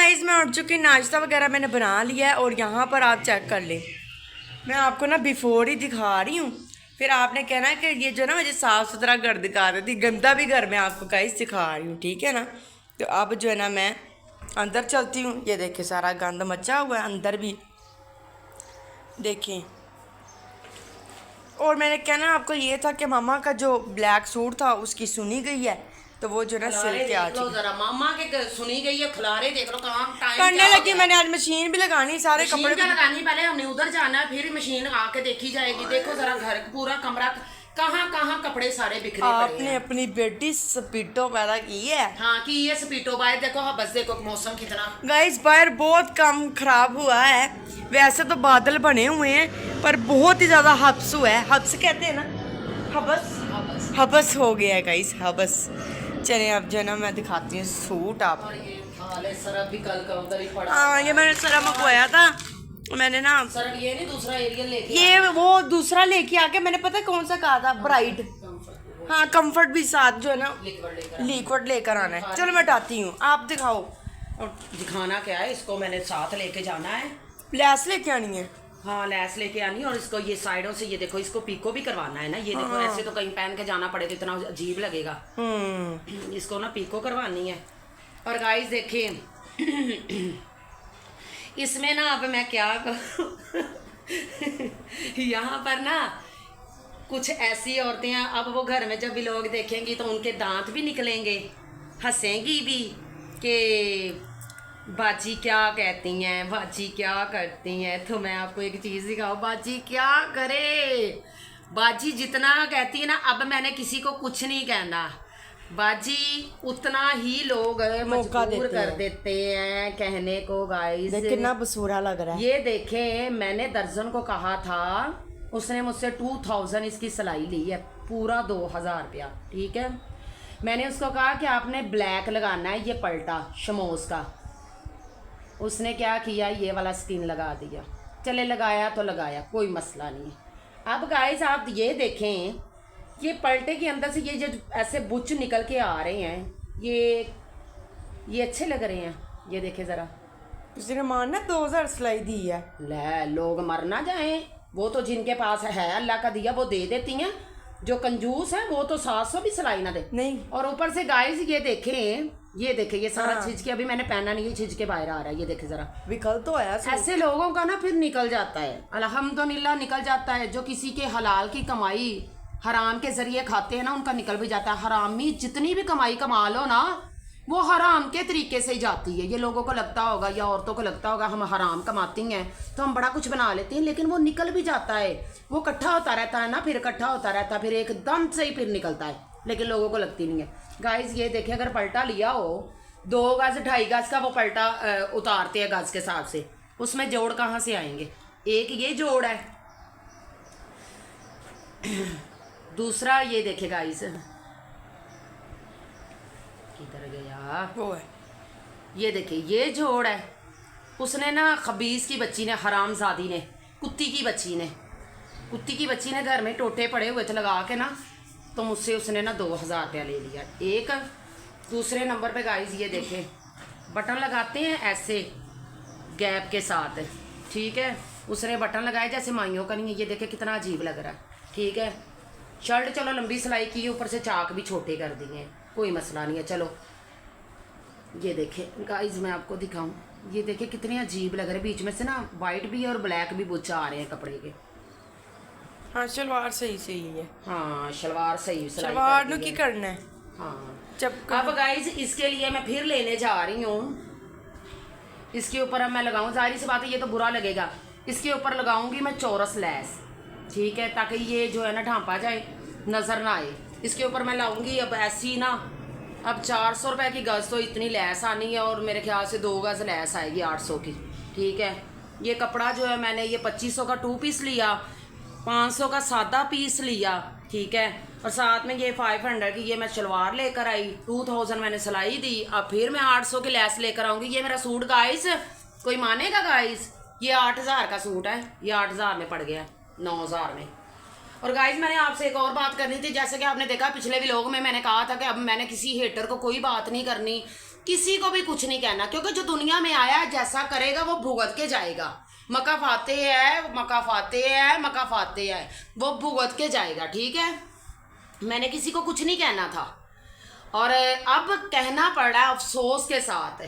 Guys मैं उठ चुकी, नाश्ता वगैरह मैंने बना लिया है और यहाँ पर आप चेक कर लें, मैं आपको ना बिफोर ही दिखा रही हूँ, फिर आपने कहना कि ये जो ना मुझे साफ़ सुथरा घर दिखा रही थी, गंदा भी घर में आपको गाइस दिखा रही हूँ, ठीक है ना। तो अब जो है ना मैं अंदर चलती हूँ। ये देखिए सारा गंद मचा हुआ है अंदर भी, देखें। और मैंने कहना आपको ये था कि मामा का जो ब्लैक सूट था उसकी सुनी गई है, तो वो जो ना सिल के आ चुकी जरा मामा के सुनी गई है, खिलारे देख लो कहाँ टाइम करने लगी। मैंने आज मशीन भी लगानी, सारे कपड़े क्या लगानी, पहले हमने उधर जाना है फिर मशीन आके देखी जाएगी। देखो जरा घर पूरा कमरा कहाँ कहाँ कपड़े सारे बिखरे पड़े हैं। आपने अपनी बेटी स्पीडो पैदा की है। हाँ की ये स्पीडो बाहर देखो, हाँ बस देखो मौसम कितना गाइस बाहर बहुत कम खराब हुआ है, वैसे तो बादल बने हुए हैं पर बहुत ही ज्यादा हब्स हुआ है। हब्स कहते हैं ना, हबस हबस हो गया है गाइस, हबस। चलिए अब जो है ना मैं दिखाती हूँ सूट आप। सरफ भी कल का उधर ही पड़ा। हाँ ये मैंने सरफ मंगवाया था, मैंने ना सरफ ये नहीं दूसरा एरियल लेके ये वो दूसरा लेके आके, मैंने पता कौन सा कहा था, ब्राइट। हाँ कंफर्ट भी साथ जो है ना लिक्विड लेकर आना है। चलो मैं हटाती हूँ, आप दिखाओ। और दिखाना क्या है, इसको मैंने साथ लेके जाना है। लैस लेके आनी है। हाँ लैस लेके आनी है और इसको ये साइडों से ये देखो, इसको पीको भी करवाना है ना। ये देखो ऐसे तो कहीं पहन के जाना पड़े तो इतना अजीब लगेगा। इसको ना पीको करवानी है। और गाइस देखिए इसमें ना अब मैं क्या करूँ यहाँ पर ना कुछ ऐसी औरतें हैं, अब वो घर में जब भी लोग देखेंगी तो उनके दांत भी निकलेंगे, हंसेंगी भी कि बाजी क्या कहती हैं, बाजी क्या करती हैं। तो मैं आपको एक चीज़ दिखाऊँ, बाजी क्या करे। बाजी जितना कहती है ना, अब मैंने किसी को कुछ नहीं कहना, बाजी उतना ही लोग मजबूर कर देते हैं कहने को। गाइस कितना बसूरा लग रहा है। ये देखें, मैंने दर्जन को कहा था, उसने मुझसे 2000 इसकी सिलाई ली है, पूरा 2000 रुपया, ठीक है। मैंने उसको कहा कि आपने ब्लैक लगाना है, ये पलटा शमोस का। उसने क्या किया, ये वाला स्किन लगा दिया। चले लगाया तो लगाया, कोई मसला नहीं है। अब गाइस आप ये देखें, ये पलटे के अंदर से ये जो ऐसे बुच निकल के आ रहे हैं, ये अच्छे लग रहे हैं। ये देखे ज़रा, उसने मानना 2000 सिलाई दी है। ले लोग मर ना जाएं, वो तो जिनके पास है अल्लाह का दिया वो दे देती हैं, जो कंजूस है वो तो 700 भी सिलाई ना दे। नहीं। और ऊपर से गाइस ये देखें, ये सारा छिज के, अभी मैंने पहना नहीं है, छिज के बाहर आ रहा है। ये देखे जरा, विकल तो आया। ऐसे लोगों का ना फिर निकल जाता है, अल्हम्दुलिल्लाह निकल जाता है। जो किसी के हलाल की कमाई हराम के जरिए खाते हैं ना, उनका निकल भी जाता है। हरामी जितनी भी कमाई कमा लो ना, वो हराम के तरीके से ही जाती है। ये लोगों को लगता होगा या औरतों को लगता होगा हम हराम कमाती हैं तो हम बड़ा कुछ बना लेते हैं, लेकिन वो निकल भी जाता है। वो इकट्ठा होता रहता है ना, फिर इकट्ठा होता रहता है, फिर एकदम से ही फिर निकलता है, लेकिन लोगों को लगती नहीं है। गाइस ये देखिए, अगर पलटा लिया हो 2 गज 2.5 गज का, वो पलटा उतारते हैं गज के हिसाब से, उसमें जोड़ कहाँ से आएंगे। एक ये जोड़ है, दूसरा ये देखे गाइस, किधर गया वो है, ये देखिए ये जोड़ है। उसने ना खबीस की बच्ची ने, हरामजादी ने, कुत्ती की बच्ची ने घर में टोटे पड़े हुए थे लगा के ना, तो मुझसे उसने ना 2000 रुपया ले लिया। एक दूसरे नंबर पे गाइस ये देखे, बटन लगाते हैं ऐसे गैप के साथ, ठीक है। उसने बटन लगाए जैसे माइयों का नहीं है। ये देखे कितना अजीब लग रहा है, ठीक है। शर्ट चलो लंबी सिलाई की, ऊपर से चाक भी छोटे कर दिए हैं, कोई मसला नहीं है। चलो ये देखे गाइस, मैं आपको दिखाऊं, ये देखे कितने अजीब लग रहे हैं। बीच में से ना वाइट भी और ब्लैक भी बुच्चा आ रहे हैं कपड़े के। हाँ शलवार सही है। हाँ शलवार सही, शलवार नु की करना है। हाँ जब अब गाइस इसके लिए मैं फिर लेने जा रही हूँ। इसके ऊपर अब मैं लगाऊँ, जाहिर सी बात है ये तो बुरा लगेगा, इसके ऊपर लगाऊंगी मैं चौरस लैस, ठीक है, ताकि ये जो है ना ढांपा जाए, नज़र ना आए। इसके ऊपर मैं लाऊंगी अब ऐसी ना, अब 400 रुपये की गज़ तो इतनी लैस आनी है, और मेरे ख्याल से 2 गज़ लैस आएगी 800 की, ठीक है। ये कपड़ा जो है मैंने ये 2500 का 2 पीस लिया, 500 का सादा पीस लिया, ठीक है, और साथ में ये 500 की ये मैं शलवार लेकर आई, 2000 मैंने सिलाई दी। अब फिर मैं 800 की लैस लेकर आऊँगी। ये मेरा सूट गाइस कोई मानेगा गाइस, ये 8000 का सूट है, ये 8000 में पड़ गया, 9000 में। और गाइज मैंने आपसे एक और बात करनी थी, जैसे कि आपने देखा पिछले व्लॉग में मैंने कहा था कि अब मैंने किसी हेटर को कोई बात नहीं करनी, किसी को भी कुछ नहीं कहना, क्योंकि जो दुनिया में आया है जैसा करेगा वो भुगत के जाएगा। मकाफाते है, मकाफाते है, मकाफाते है, वो भुगत के जाएगा, ठीक है। मैंने किसी को कुछ नहीं कहना था, और अब कहना पड़ रहा है अफसोस के साथ,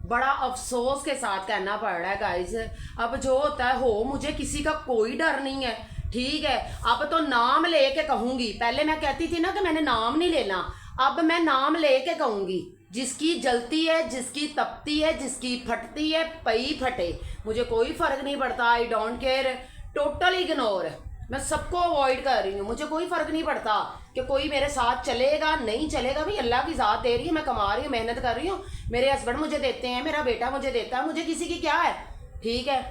बड़ा अफसोस के साथ कहना पड़ रहा है गाइस। अब जो होता है हो, मुझे किसी का कोई डर नहीं है, ठीक है। अब तो नाम लेके कहूँगी, पहले मैं कहती थी ना कि मैंने नाम नहीं लेना, अब मैं नाम लेके कहूँगी। जिसकी जलती है, जिसकी तपती है, जिसकी फटती है, पई फटे, मुझे कोई फ़र्क नहीं पड़ता। I don't care, total ignore, मैं सबको अवॉइड कर रही हूँ। मुझे कोई फ़र्क नहीं पड़ता कि कोई मेरे साथ चलेगा नहीं चलेगा, भाई अल्लाह की ज़ात दे रही है, मैं कमा रही हूँ, मेहनत कर रही हूँ, मेरे हस्बैंड मुझे देते हैं, मेरा बेटा मुझे देता है, मुझे किसी की क्या है, ठीक है।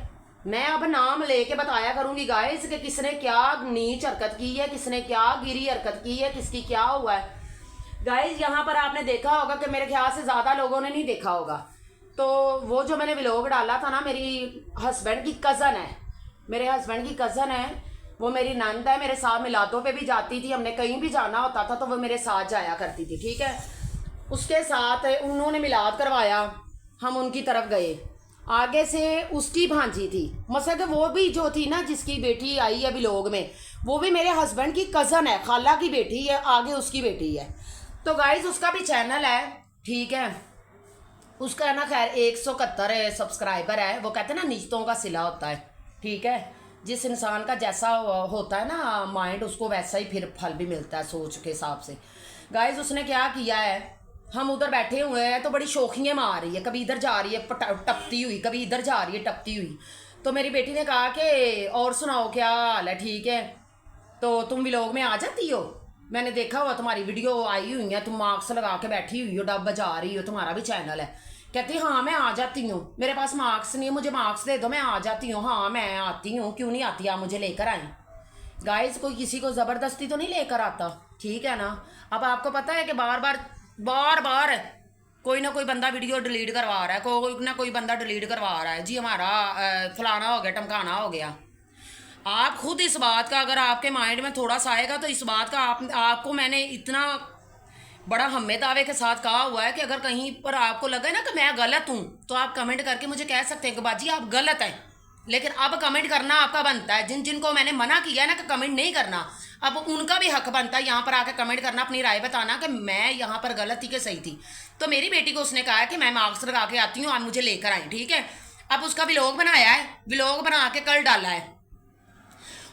मैं अब नाम लेके बताया करूँगी गाइस कि किसने क्या नीच हरकत की है, किसने क्या गिरी हरकत की है, किसकी क्या हुआ है। गाइस यहाँ पर आपने देखा होगा कि मेरे ख्याल से ज़्यादा लोगों ने नहीं देखा होगा, तो वो जो मैंने व्लॉग डाला था ना, मेरी हस्बैंड की कज़न है, मेरे हस्बैंड की कज़न है, वो मेरी नंद है, मेरे साथ मिलादों पे भी जाती थी, हमने कहीं भी जाना होता था तो वो मेरे साथ जाया करती थी, ठीक है। उसके साथ उन्होंने मिलाद करवाया, हम उनकी तरफ गए, आगे से उसकी भांजी थी, मसा कि वो भी जो थी ना, जिसकी बेटी आई है व्लॉग में, वो भी मेरे हस्बैंड की कज़न है, खाला की बेटी है, आगे उसकी बेटी है। तो गाइज उसका भी चैनल है, ठीक है, उसका है ना खैर 171 सब्सक्राइबर है। वो कहते हैं ना निश्तों का सिला होता है, ठीक है, जिस इंसान का जैसा होता है ना माइंड, उसको वैसा ही फिर फल भी मिलता है सोच के हिसाब से। गाइज उसने क्या किया है, हम उधर बैठे हुए हैं तो बड़ी शौखियाँ मार रही है, कभी इधर जा रही है टपती हुई, कभी इधर जा रही है टपती हुई। तो मेरी बेटी ने कहा कि और सुनाओ क्या हाल है, ठीक है, तो तुम व्लॉग में आ जाती हो, मैंने देखा हुआ तुम्हारी वीडियो आई हुई है, तुम मार्क्स लगा के बैठी हुई हो, डब बजा रही हो, तुम्हारा भी चैनल है। कहती हाँ मैं आ जाती हूँ, मेरे पास मार्क्स नहीं है, मुझे मार्क्स दे दो, मैं आ जाती हूँ। हाँ मैं आती हूँ, क्यों नहीं आती, आप मुझे लेकर आए। गाइस कोई किसी को ज़बरदस्ती तो नहीं लेकर आता, ठीक है ना। अब आपको पता है कि बार बार कोई ना कोई बंदा वीडियो डिलीट करवा रहा है, कोई ना कोई बंदा डिलीट करवा रहा है, जी हमारा फलाना हो गया, टमकाना हो गया। आप खुद इस बात का, अगर आपके माइंड में थोड़ा सा आएगा तो इस बात का आपको मैंने इतना बड़ा हम्मे दावे के साथ कहा हुआ है कि अगर कहीं पर आपको लगे ना कि मैं गलत हूँ तो आप कमेंट करके मुझे कह सकते हैं कि बाजी आप गलत हैं, लेकिन अब कमेंट करना आपका बनता है। जिनको मैंने मना किया है ना कि कमेंट नहीं करना, अब उनका भी हक बनता है यहाँ पर आके कमेंट करना, अपनी राय बताना कि मैं यहाँ पर गलत थी कि सही थी। तो मेरी बेटी को उसने कहा है कि मैं मार्क्स लगा के आती हूँ, आप मुझे लेकर आए, ठीक है। अब उसका व्लॉग बनाया है, व्लॉग बना के कल डाला है,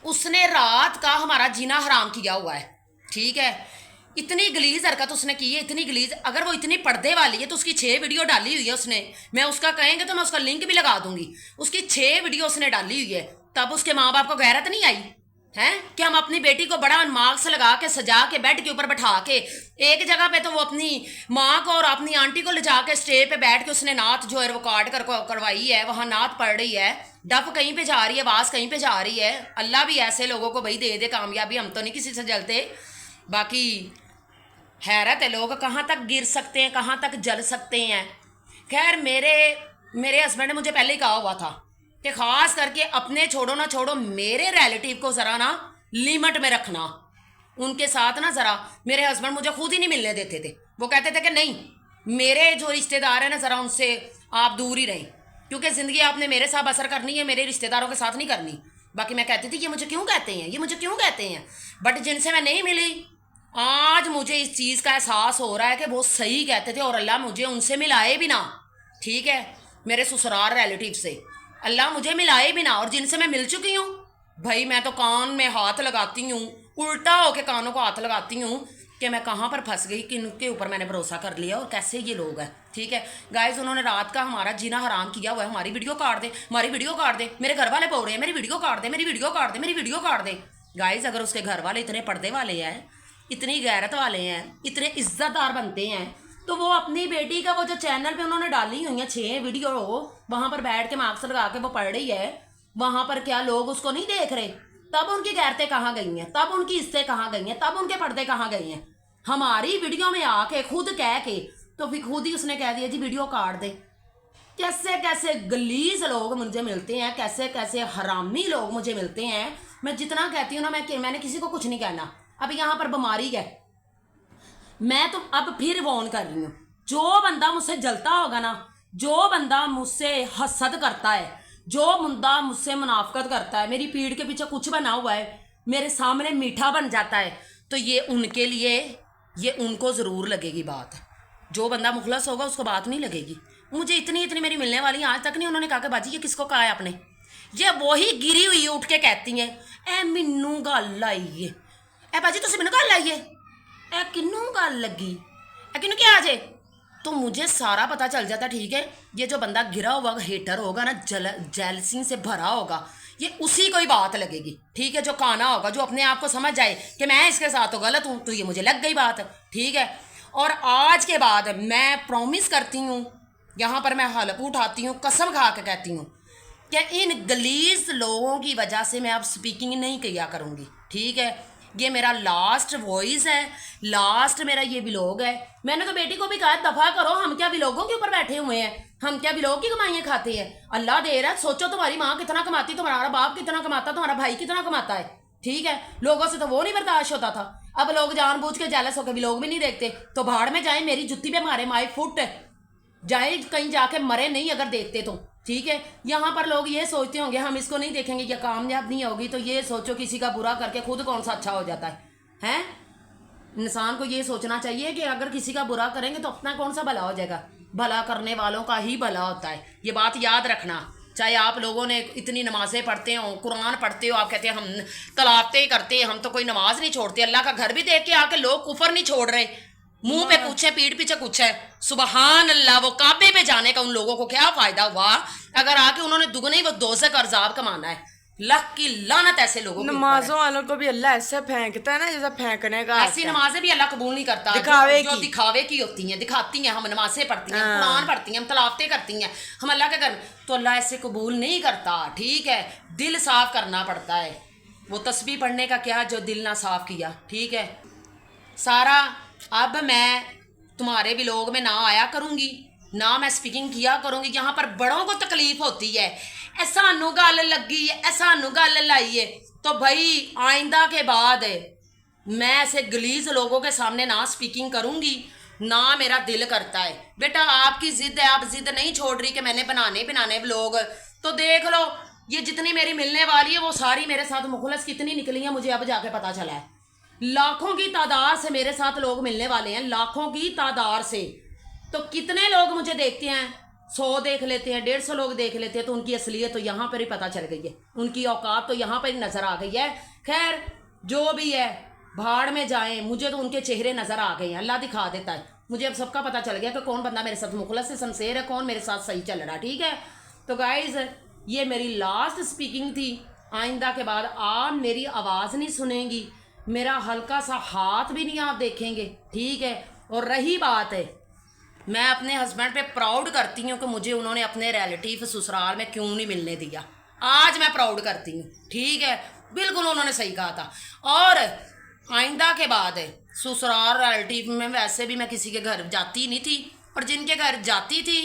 उसने रात का हमारा जीना हराम किया हुआ है, ठीक है। इतनी गलीज हरकत उसने की है, इतनी गलीज। अगर वो इतनी पर्दे वाली है तो उसकी 6 वीडियो डाली हुई है उसने, मैं उसका कहेंगे तो मैं उसका लिंक भी लगा दूंगी, उसकी 6 वीडियो उसने डाली हुई है। तब उसके माँ बाप को गैरत नहीं आई है कि हम अपनी बेटी को बड़ा मार्क्स लगा के सजा के बेड के ऊपर बैठा के, एक जगह पे तो वो अपनी माँ को और अपनी आंटी को ले जाके स्टेज पे बैठ के उसने नात जो है रिकॉर्ड करवाई है, वहाँ नात पढ़ रही है, डफ कहीं पे जा रही है, आवाज़ कहीं पे जा रही है। अल्लाह भी ऐसे लोगों को भाई दे दे कामयाबी, हम तो नहीं किसी से जलते। बाकी हैरत है लोग कहाँ तक गिर सकते हैं, कहाँ तक जल सकते हैं। खैर मेरे हस्बैंड ने मुझे पहले ही कहा हुआ था कि ख़ास करके अपने छोड़ो ना छोड़ो, मेरे रिलेटिव को ज़रा ना लिमिट में रखना, उनके साथ ना ज़रा। मेरे हस्बैंड मुझे खुद ही नहीं मिलने देते थे, वो कहते थे कि नहीं मेरे जो रिश्तेदार हैं ना ज़रा उनसे आप दूर ही रहें, क्योंकि ज़िंदगी आपने मेरे साथ बसर करनी है, मेरे रिश्तेदारों के साथ नहीं करनी। बाकी मैं कहती थी ये मुझे क्यों कहते हैं, ये मुझे क्यों कहते हैं, बट जिनसे मैं नहीं मिली आज मुझे इस चीज़ का एहसास हो रहा है कि वो सही कहते थे, और अल्लाह मुझे उनसे मिलाए भी ना, ठीक है, मेरे ससुराल रिलेटिव से अल्लाह मुझे मिलाए भी ना। और जिनसे मैं मिल चुकी हूँ भाई, मैं तो कान में हाथ लगाती हूँ, उल्टा होके कानों को हाथ लगाती हूँ कि मैं कहाँ पर फंस गई, किनके ऊपर मैंने भरोसा कर लिया और कैसे ये लोग हैं, ठीक है। गाइस उन्होंने रात का हमारा जीना हराम किया हुआ है, हमारी वीडियो काट दे, हमारी वीडियो काट दे, मेरे घर वाले बोल रहे हैं मेरी वीडियो काट दे, मेरी वीडियो काट दे, मेरी वीडियो काट दे। गाइस अगर उसके घर वाले इतने पर्दे वाले हैं, इतनी गैरत वाले हैं, इतने इज्जतदार बनते हैं, तो वो अपनी बेटी का वो जो चैनल पे उन्होंने डाली हुई हैं 6 वीडियो, वहाँ पर बैठ के मार्क्स लगा के वो पढ़ रही है, वहाँ पर क्या लोग उसको नहीं देख रहे? तब उनकी गैरतें कहाँ गई हैं, तब उनकी इज्जतें कहाँ गई हैं, तब उनके पर्दे कहाँ गए हैं? हमारी वीडियो में आके खुद कह के तो फिर खुद ही उसने कह दिया जी वीडियो काट दे। कैसे कैसे गलीज लोग मुझे मिलते हैं, कैसे कैसे हरामी लोग मुझे मिलते हैं। मैं जितना कहती हूँ ना, मैंने किसी को कुछ नहीं कहना। अब यहाँ पर बीमारी है, मैं तो अब फिर वॉर्न कर रही हूँ, जो बंदा मुझसे जलता होगा ना, जो बंदा मुझसे हसद करता है, जो बंदा मुझसे मुनाफकत करता है, मेरी पीठ के पीछे कुछ बना हुआ है, मेरे सामने मीठा बन जाता है, तो ये उनके लिए, ये उनको ज़रूर लगेगी बात। जो बंदा मुखलस होगा उसको बात नहीं लगेगी। मुझे इतनी इतनी मेरी मिलने वाली आज तक नहीं उन्होंने कहा कि बाजी ये किसको कहा है आपने। ये वही गिरी हुई उठ के कहती हैं ए मैनू गल आई है, ए बाजी तुम मैनू गल आई है, ए किनू गल लगी, ए किनू क्या जे। तो मुझे सारा पता चल जाता, ठीक है ये जो बंदा गिरा हुआ हेटर होगा ना, जेलसी से भरा होगा, ये उसी को ही बात लगेगी, ठीक है। जो काना होगा, जो अपने आप को समझ जाए कि मैं इसके साथ तो गलत हूँ, तो ये मुझे लग गई बात, ठीक है। और आज के बाद मैं प्रॉमिस करती हूँ, यहाँ पर मैं हलफ उठाती हूँ, कसम खा के कहती हूँ कि इन गलीज लोगों की वजह से मैं अब स्पीकिंग नहीं किया करूँगी, ठीक है। ये मेरा लास्ट वॉइस है, लास्ट मेरा ये व्लॉग है। मैंने तो बेटी को भी कहा दफ़ा करो, हम क्या व्लॉगों के ऊपर बैठे हुए हैं, हम क्या व्लॉग की कमाइयाँ खाते हैं। अल्लाह दे रहा है, सोचो तुम्हारी माँ कितना कमाती, तुम्हारा बाप कितना कमाता, तुम्हारा भाई कितना कमाता है, ठीक है। लोगों से तो वो नहीं बर्दाश्त होता था। अब लोग जानबूझ के जेलस होकर व्लॉग भी नहीं देखते, तो भाड़ में जाए, मेरी जुत्ती पे मारे, माई फुट जाए, कहीं जाके मरे नहीं अगर देखते तो, ठीक है। यहाँ पर लोग ये सोचते होंगे हम इसको नहीं देखेंगे, ये कामयाब नहीं होगी, तो ये सोचो किसी का बुरा करके खुद कौन सा अच्छा हो जाता है, हैं। इंसान को ये सोचना चाहिए कि अगर किसी का बुरा करेंगे तो अपना कौन सा भला हो जाएगा, भला करने वालों का ही भला होता है। ये बात याद रखना। चाहे आप लोगों ने इतनी नमाज़ें पढ़ते हो, कुरान पढ़ते हो, आप कहते हैं हम तलावते करते हैं, हम तो कोई नमाज नहीं छोड़ते, अल्लाह का घर भी देख के आके लोग कुफर नहीं छोड़ रहे, मुंह पे कुछ है पीठ पीछे कुछ है। सुबहान अल्लाह, वो काबे पे जाने का उन लोगों को क्या फायदा हुआ अगर आके उन्होंने दुगनी वो दोज़ख और अज़ाब कमाना है। लक की लानत ऐसे लोगों को। नमाजों वालों को भी अल्लाह ऐसे फेंकता है ना जैसे फेंकने का। ऐसी नमाजें भी अल्लाह कबूल नहीं करता जो दिखावे की होती हैं, दिखाती हैं हम नमाजें पढ़ती हैं, कुरान पढ़ती हैं, हम तलावतें करती हैं, हम अल्लाह के घर, तो अल्लाह ऐसे कबूल नहीं करता, ठीक है। दिल साफ करना पड़ता है। वो तस्बीह पढ़ने का क्या जो दिल ना साफ किया, ठीक है। सारा अब मैं तुम्हारे व्लॉग में ना आया करूँगी, ना मैं स्पीकिंग किया करूँगी। यहाँ पर बड़ों को तकलीफ होती है, सानू गल लगी है, सानू गल लाई है, तो भाई आइंदा के बाद मैं ऐसे गलीज लोगों के सामने ना स्पीकिंग करूँगी, ना मेरा दिल करता है। बेटा आपकी ज़िद है, आप ज़िद नहीं छोड़ रही कि मैंने बनाने व्लॉग, तो देख लो ये जितनी मेरी मिलने वाली है वो सारी मेरे साथ मुखलस कितनी निकली है, मुझे अब जाके पता चला है। लाखों की तादाद से मेरे साथ लोग मिलने वाले हैं, लाखों की तादाद से। तो कितने लोग मुझे देखते हैं, 100 देख लेते हैं, 150 लोग देख लेते हैं, तो उनकी असलियत तो यहाँ पर ही पता चल गई है, उनकी औकात तो यहाँ पर ही नज़र आ गई है। खैर जो भी है भाड़ में जाएं, मुझे तो उनके चेहरे नज़र आ गए हैं, अल्लाह दिखा देता है। मुझे अब सबका पता चल गया कि कौन बंदा मेरे साथ मुखलस से शमशेर है, कौन मेरे साथ सही चल रहा, ठीक है। तो गाइज़ ये मेरी लास्ट स्पीकिंग थी। आइंदा के बाद आप मेरी आवाज़ नहीं सुनेंगी, मेरा हल्का सा हाथ भी नहीं आप देखेंगे, ठीक है। और रही बात है, मैं अपने हस्बैंड पे प्राउड करती हूँ कि मुझे उन्होंने अपने रिलेटिव ससुराल में क्यों नहीं मिलने दिया। आज मैं प्राउड करती हूँ, ठीक है, बिल्कुल उन्होंने सही कहा था। और आइंदा के बाद ससुराल रिलेटिव में वैसे भी मैं किसी के घर जाती नहीं थी, और जिनके घर जाती थी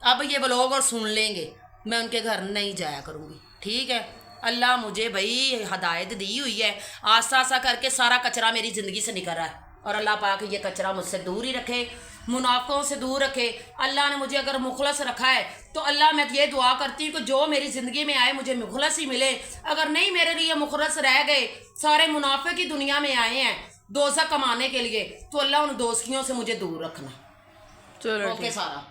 अब ये व्लॉग और सुन लेंगे, मैं उनके घर नहीं जाया करूँगी, ठीक है। अल्लाह मुझे भाई हदायत दी हुई है, आस्ता आस्ता करके सारा कचरा मेरी ज़िंदगी से निकल रहा है, और अल्लाह पाक ये कचरा मुझसे दूर ही रखे, मुनाफिकों से दूर रखे। अल्लाह ने मुझे अगर मुखलस रखा है तो अल्लाह मैं ये दुआ करती हूँ कि जो मेरी ज़िंदगी में आए मुझे मुखलस ही मिले। अगर नहीं मेरे लिए मुखलस रह गए, सारे मुनाफे की दुनिया में आए हैं दोज़ख कमाने के लिए, तो अल्लाह उन दोस्तियों से मुझे दूर रखना। चलो ओके सारा।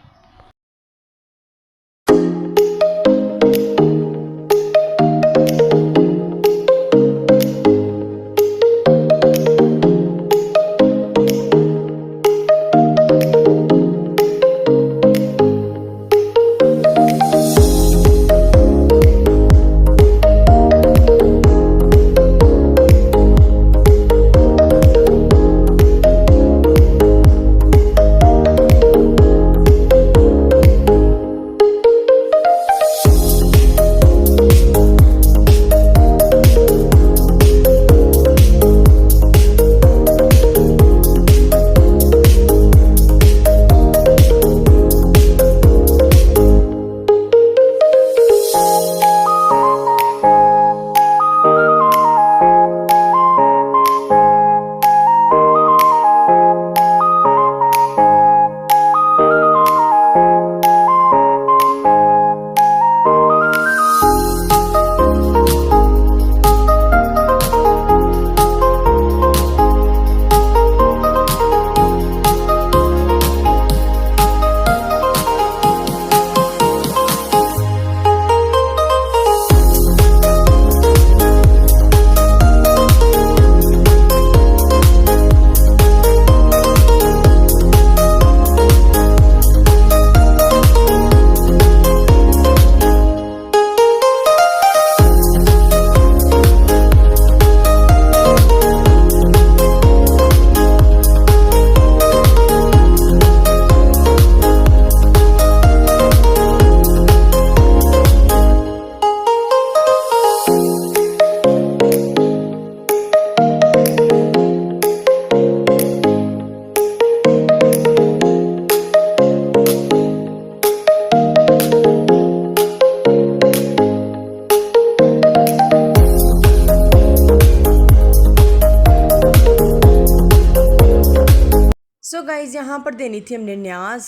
सो गाइज़ यहाँ पर देनी थी हमने न्याज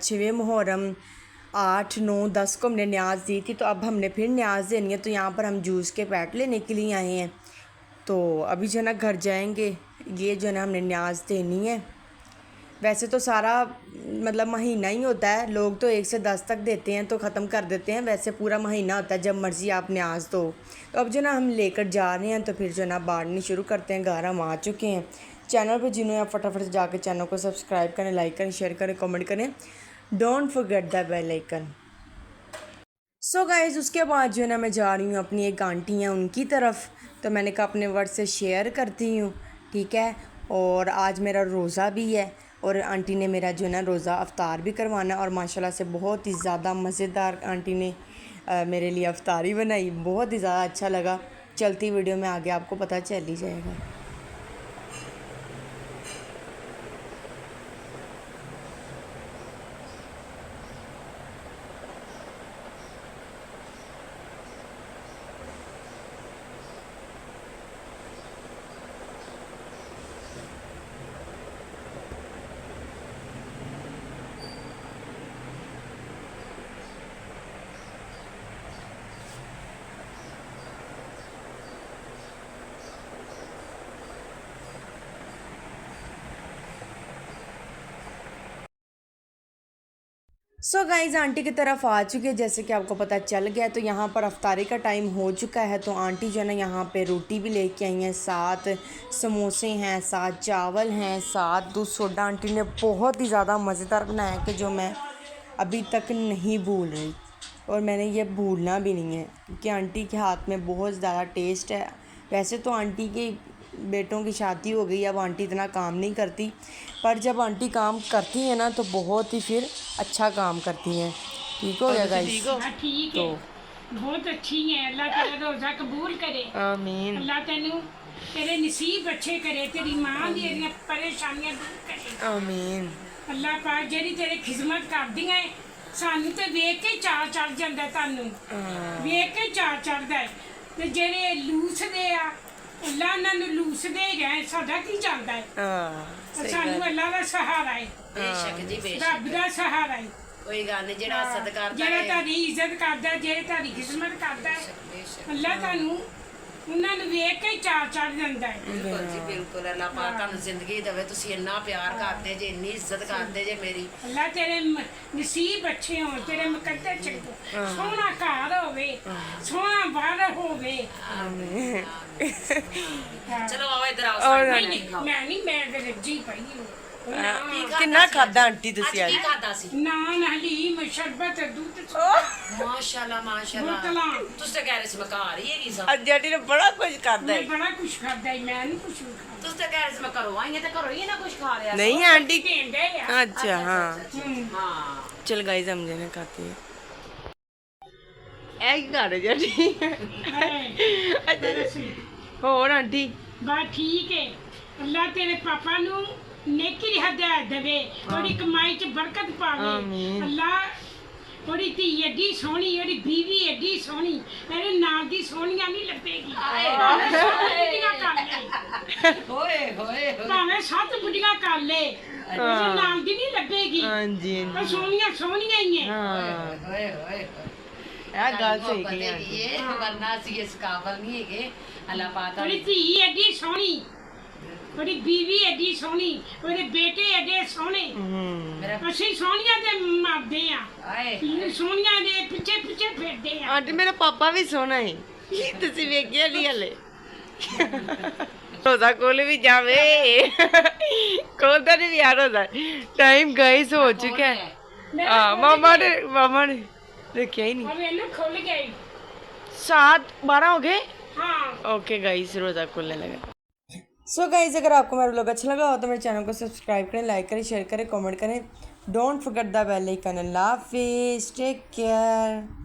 6वें मुहर्रम 8, 9, 10 को हमने न्याज दी थी, तो अब हमने फिर न्याज देनी है। तो यहाँ पर हम जूस के पैकेट लेने के लिए आए हैं, तो अभी जो है ना घर जाएंगे, ये जो है ना हमने न्याज देनी है। वैसे तो सारा मतलब महीना ही होता है, लोग तो 1 से 10 तक देते हैं तो ख़त्म कर देते हैं, वैसे पूरा महीना होता है, जब मर्ज़ी आप न्याज दो। तो अब जो ना हम लेकर जा रहे हैं, तो फिर जो ना बांटनी शुरू करते हैं। घर हम आ चुके हैं। चैनल पर जिन्होंने आप फटाफट से जाकर चैनल को सब्सक्राइब करें, लाइक करें, शेयर करें, कमेंट करें, don't forget the bell icon. So guys उसके बाद जो है ना मैं जा रही हूँ अपनी एक आंटी हैं उनकी तरफ, तो मैंने कहा अपने वर्ड से शेयर करती हूँ, ठीक है। और आज मेरा रोज़ा भी है, और आंटी ने मेरा जो है ना रोज़ा अफ्तार भी करवाना, और माशाल्लाह से बहुत ही ज़्यादा मज़ेदार आंटी ने मेरे लिए अफ्तारी बनाई, बहुत ही ज़्यादा अच्छा लगा। चलती वीडियो में आगे आपको पता चल ही जाएगा। सो गाइज़ आंटी की तरफ आ चुके हैं, जैसे कि आपको पता चल गया। तो यहाँ पर अफ्तारी का टाइम हो चुका है, तो आंटी जो है ना यहाँ पे रोटी भी लेके आई हैं, साथ समोसे हैं, साथ चावल हैं, साथ दूध सोडा। आंटी ने बहुत ही ज़्यादा मज़ेदार बनाया कि जो मैं अभी तक नहीं भूल रही, और मैंने ये भूलना भी नहीं है, क्योंकि आंटी के हाथ में बहुत ज़्यादा टेस्ट है। वैसे तो आंटी के बेटों की शादी हो गई, अब आंटी इतना काम नहीं करती, पर जब आंटी काम करती हैं ना तो बहुत ही फिर अच्छा काम करती हैं। ठीक हो गया गाइस? ठीक है, बहुत अच्छी है। अल्लाह तेरा रोज़ा कबूल करे, आमीन। अल्लाह तेनू तेरे नसीब अच्छे करे, तेरी मां दी परेशानियां दूर करे, आमीन। अल्लाह पाक जेरी तेरी खिदमत करदियां है, सानू ते वेख के चाह चढ़ जांदा, तानू वेख के चाह चढ़दा है। ते जेरे लूसदे आ अल्लाह उन्हां नू लूसदे ही रहे, साडा की चलदा है। सानू अल्लाह दा सहारा है, बेशक जी बेशक, रब दा सहारा है। कोई गल नहीं, जेड़ा हसद करदा जेड़ा है तारी इज्जत करदा, जेड़ा तारी खिदमत करदा है, बेशक, अल्लाह तानू उन्हां नू वेख के चाह चढ़ जांदा है। बिल्कुल जी बिल्कुल। अल्लाह पाक तुहानू जिंदगी देवे, तुसी इन्ना प्यार करदे जे, इन्नी इज्जत करदे जे मेरी। अल्लाह तेरे नसीब अच्छे हों, तेरे मुकद्दर चंगे, सोहना घर होवे, सोहना बाहर होवे। चलो आओ इधर आओ। नहीं नहीं मैं नहीं, मैं ते रज्जी पई हूं। किन्ना खादा आंटी तुसी आज आज? की खादा सी? नान हलीम शरबत दूध माशाल्लाह माशाल्लाह, बोतलां। तुस ते कह रहे सी मैं घर ही हैगी सां, आज आंटी ने बड़ा कुछ खादा मैं है। बड़ा कुछ खादा ही, मैं नहीं कुछ भी खादा। तुस ते कह रहे सी मैं घरों आई हां ते घरों ही ना कुछ खा लिया। नहीं आंटी, देंदे आ अच्छा हाँ, हाँ चल गाइस हम जो है खाते हैं। ऐ की कर रहे जी? अच्छा और आंटी बस ठीक है। अल्लाह तेरे पापा नू नेकी हदायत देवे, ओदी कमाई च बरकत पावे। आमीन। अल्लाह ओदी धी एडी सोहनी, ओदी बीवी एडी सोहनी, मेरे नाल दी सोहनियां नहीं लभेगी। होए होए भाਵੇਂ 7 बुढ़ियां कर ले, ओदे नाल दी नहीं लभेगी। हाँ जी पर सोहनियां सोहनियां ही हैं। हाँ होए होए ਇਹ ਗੱਲ ਸਹੀ ਕਹੀ ਆਂਟੀ। ये वरना सी इस काबल नहीं है। अल्लाह पाक ओदी धी एडी सोहनी, ओदी बीवी एडी सोहनी, ओदे बेटे एडे सोहने। मेरा ਅਸੀਂ ਸੋਹਣੀਆਂ ਦੇ ਮਰਦੇ ਆ, आए ਸੋਹਣੀਆਂ ਦੇ ਪਿੱਛੇ ਪਿੱਛੇ ਫਿਰਦੇ ਆ। ਆਂਟੀ ਮੇਰਾ ਪਾਪਾ ਵੀ ਸੋਹਣਾ ਹੈ, ਤੁਸੀਂ ਵੇਖਿਆ ਨਹੀਂ ਹਲੇ? ਰੋਜ਼ਾ ਕੋਲ ਵੀ ਜਾਵੇ, ਕੋਲਦਾ ਨਹੀਂ ਯਾਰ ਰੋਜ਼ਾ। ਟਾਈਮ ਗਾइस ਹੋ ਚੁੱਕਾ ਹੈ। ਹਾਂ ਮਾਮਾ ਨੇ देखिया ही नहीं। अब ਇਹਨੂੰ ਖੁੱਲ ਗਈ। 7:12 हो गए। हाँ ओके गाइस रोज़ा खुलने लगा। सो गाइस अगर आपको मेरा व्लॉग अच्छा लगा हो तो मेरे चैनल को सब्सक्राइब करें, लाइक करें, शेयर करें, कमेंट करें, don't forget the bell icon. अल्लाह हाफिज़, टेक केयर।